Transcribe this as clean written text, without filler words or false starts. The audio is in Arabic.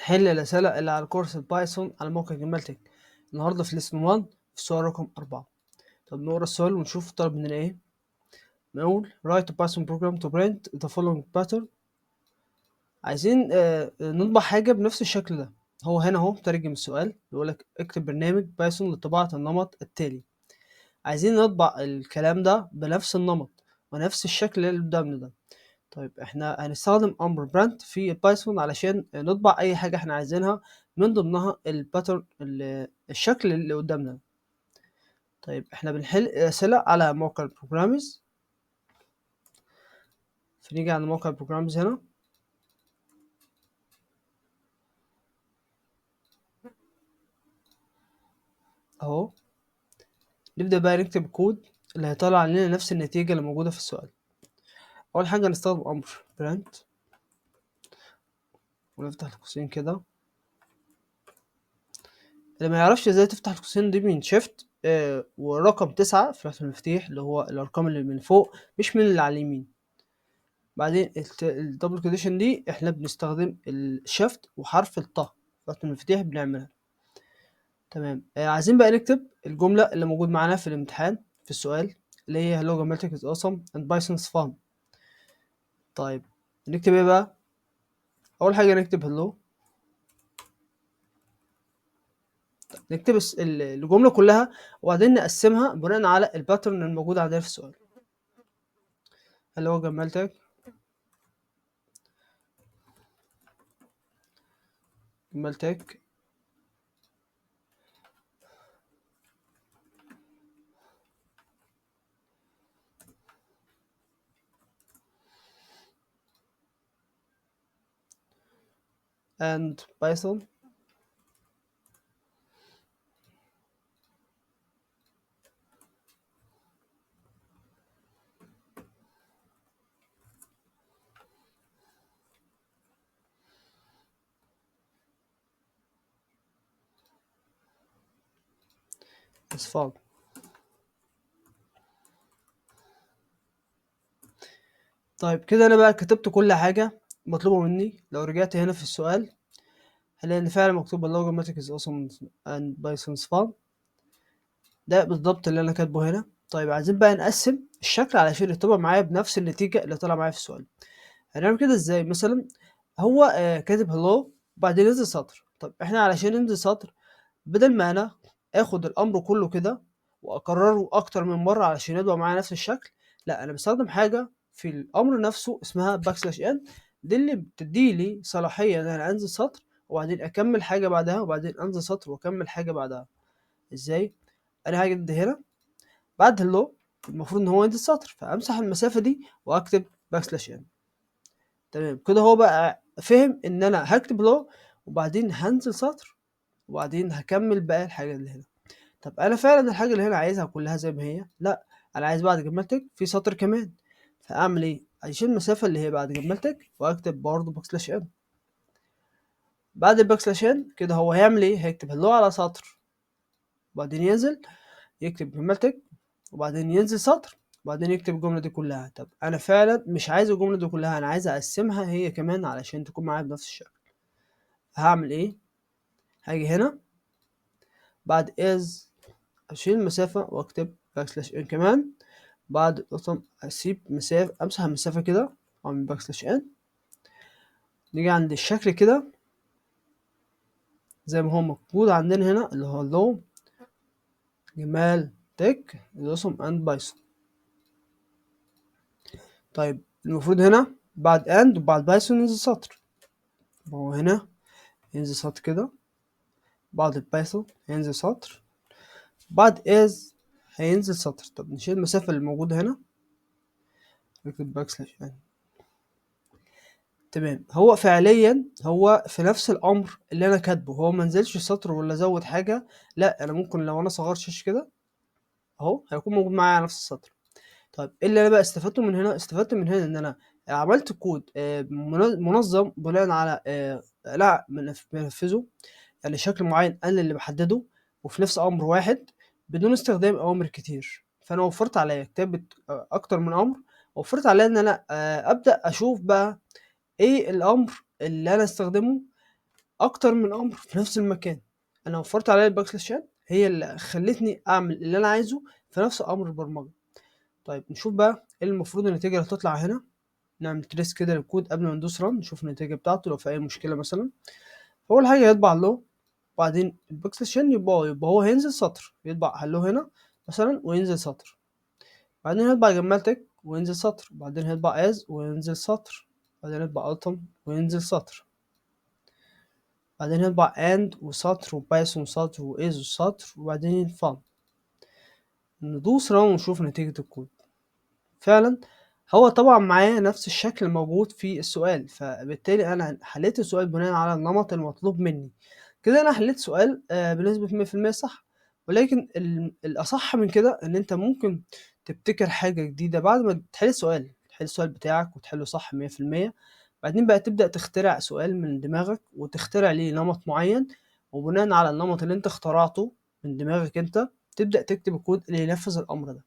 هنحل الأسئلة اللي على كورس البايثون على موقع جمالتك. النهاردة في lesson 1 في السؤال رقم 4. طب نقرا السؤال ونشوف طلب مننا ايه. نقول write a Python program to print the following pattern. عايزين نطبع حاجة بنفس الشكل ده. هو هنا اهو ترجم السؤال بيقولك اكتب برنامج بايثون لطباعة النمط التالي. عايزين نطبع الكلام ده بنفس النمط ونفس الشكل اللي قدامنا ده. طيب احنا هنستخدم امر print في البايثون علشان نطبع اي حاجة احنا عايزينها، من ضمنها الباترن الشكل اللي قدامنا. طيب احنا بنحل اسئلة على موقع البروجرامز، فنيجي على موقع البروجرامز هنا اهو، نبدأ بقى نكتب الكود اللي هيطلع لنا نفس النتيجة اللي موجودة في السؤال. اول حاجة نستخدم امر print ونفتح القوسين كده. اللي ما يعرفش ازاي تفتح القوسين دي من شيفت ورقم 9 في رقم المفتاح اللي هو الارقام اللي من فوق مش من اللي على اليمين. بعدين الدبل كونديشن دي احنا بنستخدم الشيفت وحرف الطه في رقم المفتاح بنعملها. تمام. عايزين بقى نكتب الجملة اللي موجود معانا في الامتحان في السؤال اللي هي hello grammatic is awesome and Python is fun. طيب نكتب ايه بقى؟ اول حاجة نكتب hello، نكتب الجملة كلها وبعدين نقسمها بناء على الباترن الموجود عندنا في السؤال. hello grammatic and Python is fun. طيب كده انا بقى كتبت كل حاجة مطلوبة مني. لو رجعت هنا في السؤال هلاقي ان فعلا مكتوب hello grammatic is awesome and Python is fun. ده بالضبط اللي انا كاتبه هنا. طيب عايزين بقى نقسم الشكل علشان يطبع معايا بنفس النتيجة اللي طلع معايا في السؤال. هنعمل كده ازاي؟ مثلا هو كاتب hello وبعدين ينزل سطر. طب احنا علشان ننزل سطر، بدل ما انا اخد الامر كله كده واكرره اكتر من مرة علشان يطبع معايا نفس الشكل، لا انا بستخدم حاجة في الامر نفسه اسمها \n. دي اللي بتديلي صلاحية ان انا انزل سطر وبعدين اكمل حاجة بعدها وبعدين انزل سطر واكمل حاجة بعدها. ازاي؟ انا هاجي هنا بعد hello المفروض ان هو ينزل سطر، فامسح المسافة دي واكتب \n. تمام كده هو بقى فهم ان انا هكتب hello وبعدين هنزل سطر وبعدين هكمل بقى الحاجة اللي هنا. طب انا فعلا الحاجة اللي هنا عايزها كلها زي ما هي؟ لا، انا عايز بعد جملتك في سطر كمان. فاعمل ايه؟ اشيل المسافة اللي هي بعد جملتك واكتب برضه \n. بعد \n كده هو هيعمل ايه؟ هيكتب hello على سطر وبعدين ينزل يكتب جملتك وبعدين ينزل سطر وبعدين يكتب الجملة دي كلها. طب انا فعلا مش عايز الجملة دي كلها، انا عايز اقسمها هي كمان علشان تكون معايا بنفس الشكل. هعمل ايه؟ هاجي هنا بعد is اشيل المسافة واكتب \n كمان. بعد اصلا اسيب مسافة، امسح المسافة كده واعمل \n. نيجي عند الشكل كده زي ما هو موجود عندنا هنا اللي هو hello جمال تك awesome and Python. طيب المفروض هنا بعد and وبعد بايثون ينزل سطر. هو هنا ينزل سطر كده، بعد البايثون هينزل سطر، بعد is هينزل سطر. طب نشيل المسافة اللي موجودة هنا نكتب \n. تمام. هو فعليا هو في نفس الامر اللي انا كاتبه، هو ما نزلش سطر ولا زود حاجة. لا انا ممكن لو انا صغرت شاشه كده اهو هيكون موجود معايا نفس السطر. طيب ايه اللي انا بقى استفدته من هنا؟ استفدت من هنا ان انا عملت كود منظم بناء على لا بنفذه، يعني شكل معين انا اللي بحدده وفي نفس امر واحد بدون استخدام اوامر كتير. فانا وفرت عليا كتابة اكتر من امر، وفرت عليا ان انا ابدا اشوف بقى ايه الامر اللي انا استخدمه أكتر من أمر في نفس المكان. أنا وفّرت عليّا الbackslash هي اللي خلّتني أعمل اللي أنا عايزه في نفس أمر البرمجة. طيب نشوف بقى إيه المفروض النتيجة اللي هتطلع هنا. نعمل trace كده للكود قبل ما ندوس run نشوف النتيجة بتاعته لو في أي مشكلة مثلًا. أول حاجة هيطبع hello وبعدين الbackslash يبقى هو هينزل سطر، يطبع hello هنا مثلًا وينزل سطر، بعدين هيطبع جمال text وينزل سطر، بعدين هيطبع as وينزل سطر، بعدين يطبع autumn وينزل سطر، بعدين يطبع and وسطر وبايثون وسطر وis وسطر وبعدين fun. ندوس run ونشوف نتيجة الكود. فعلًا هو طبع معايا نفس الشكل الموجود في السؤال، فبالتالي أنا حليت السؤال بناءً على النمط المطلوب مني. كده أنا حليت سؤال بنسبة 100% صح، ولكن الأصح من كده إن أنت ممكن تبتكر حاجة جديدة بعد ما تحل السؤال، تحل السؤال بتاعك وتحله صح 100%، بعدين بقى تبدأ تخترع سؤال من دماغك وتخترع ليه نمط معين، وبناءً على النمط اللي أنت اخترعته من دماغك أنت تبدأ تكتب الكود اللي ينفذ الأمر ده.